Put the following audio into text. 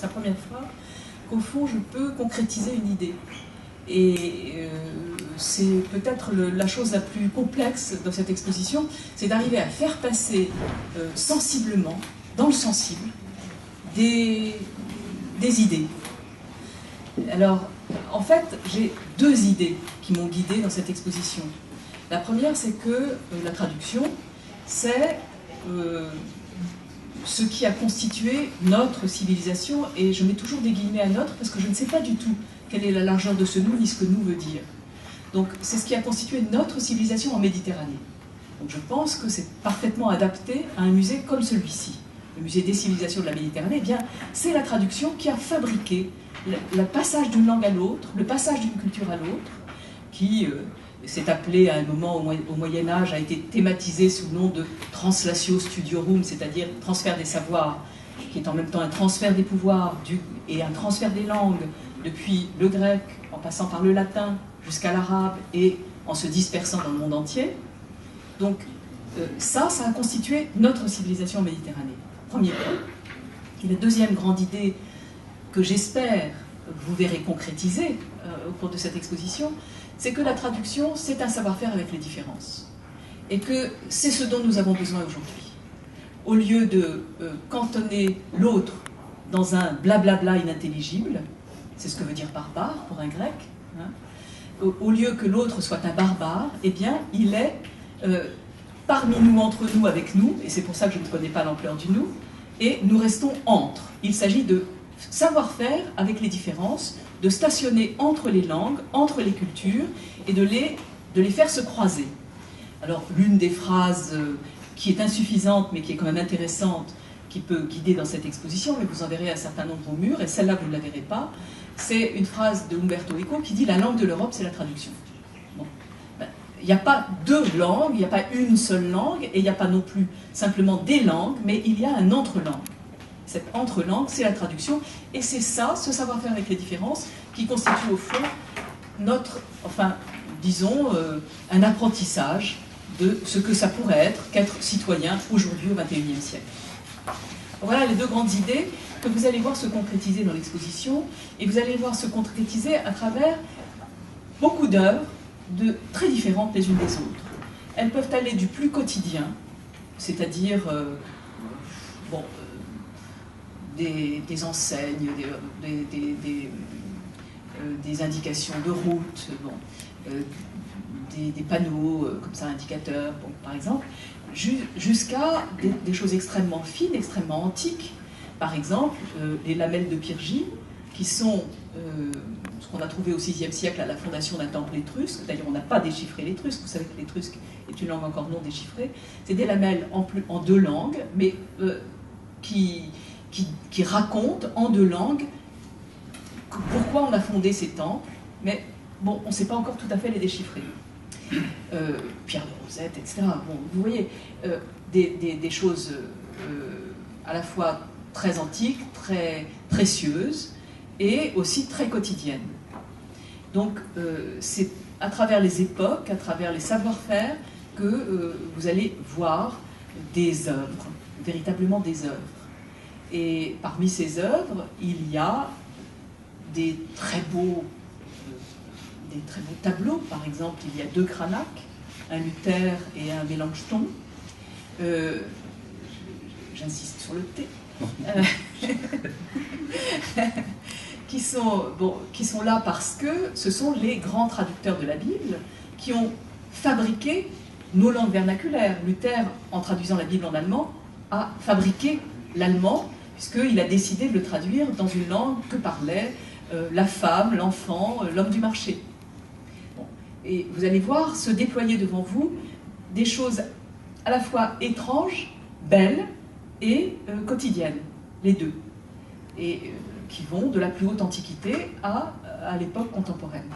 sa première fois, qu'au fond, je peux concrétiser une idée. Et c'est peut-être la chose la plus complexe dans cette exposition, c'est d'arriver à faire passer sensiblement, dans le sensible, des idées. Alors, en fait, j'ai deux idées qui m'ont guidée dans cette exposition. La première, c'est que la traduction, c'est ce qui a constitué notre civilisation, et je mets toujours des guillemets à notre, parce que je ne sais pas du tout quelle est la largeur de ce nous, ni ce que nous veut dire. Donc, c'est ce qui a constitué notre civilisation en Méditerranée. Donc, je pense que c'est parfaitement adapté à un musée comme celui-ci. Le musée des civilisations de la Méditerranée, eh bien, c'est la traduction qui a fabriqué le passage d'une langue à l'autre, le passage d'une culture à l'autre, qui s'est appelé à un moment au Moyen-Âge, a été thématisé sous le nom de translatio studiorum, c'est-à-dire transfert des savoirs, qui est en même temps un transfert des pouvoirs et un transfert des langues, depuis le grec, en passant par le latin, jusqu'à l'arabe, et en se dispersant dans le monde entier. Donc ça a constitué notre civilisation en Méditerranée. Premier point. Et la deuxième grande idée que j'espère vous verrez concrétiser au cours de cette exposition, c'est que la traduction, c'est un savoir-faire avec les différences. Et que c'est ce dont nous avons besoin aujourd'hui. Au lieu de cantonner l'autre dans un blablabla inintelligible, c'est ce que veut dire barbare pour un grec, hein, au lieu que l'autre soit un barbare, eh bien, il est parmi nous, entre nous, avec nous, et c'est pour ça que je ne connais pas l'ampleur du nous, et nous restons entre. Il s'agit de savoir-faire avec les différences, de stationner entre les langues, entre les cultures, et de les faire se croiser. Alors, l'une des phrases qui est insuffisante, mais qui est quand même intéressante, qui peut guider dans cette exposition, mais vous en verrez un certain nombre au mur, et celle-là, vous ne la verrez pas, c'est une phrase de Umberto Eco qui dit « La langue de l'Europe, c'est la traduction ». Bon. Il n'y a pas deux langues, il n'y a pas une seule langue, et il n'y a pas non plus simplement des langues, mais il y a un entre-langue. Cette entre-langue, c'est la traduction, et c'est ça, ce savoir-faire avec les différences, qui constitue au fond notre, enfin, disons, un apprentissage de ce que ça pourrait être qu'être citoyen aujourd'hui au XXIe siècle. Voilà les deux grandes idées que vous allez voir se concrétiser dans l'exposition, et vous allez voir se concrétiser à travers beaucoup d'œuvres très différentes les unes des autres. Elles peuvent aller du plus quotidien, c'est-à-dire des enseignes, des indications de route, des panneaux comme ça, indicateurs, par exemple, jusqu'à des choses extrêmement fines, extrêmement antiques. Par exemple, les lamelles de Pyrgie, qui sont ce qu'on a trouvé au VIe siècle à la fondation d'un temple étrusque. D'ailleurs, on n'a pas déchiffré l'étrusque. Vous savez que l'étrusque est une langue encore non déchiffrée. C'est des lamelles en deux langues, mais qui racontent en deux langues pourquoi on a fondé ces temples. Mais bon, on ne sait pas encore tout à fait les déchiffrer. Pierre de Rosette, etc. Bon, vous voyez, des choses à la fois très antiques, très précieuses, et aussi très quotidiennes. Donc, c'est à travers les époques, à travers les savoir-faire, que vous allez voir des œuvres, véritablement des œuvres. Et parmi ces œuvres, il y a des très beaux tableaux. Par exemple, il y a deux Cranach, un Luther et un Mélanchthon. J'insiste sur le T. qui sont là parce que ce sont les grands traducteurs de la Bible qui ont fabriqué nos langues vernaculaires. Luther, en traduisant la Bible en allemand, a fabriqué l'allemand, puisqu'il a décidé de le traduire dans une langue que parlaient la femme, l'enfant, l'homme du marché. Bon. Et vous allez voir se déployer devant vous des choses à la fois étranges, belles et quotidiennes, les deux, et qui vont de la plus haute antiquité à l'époque contemporaine.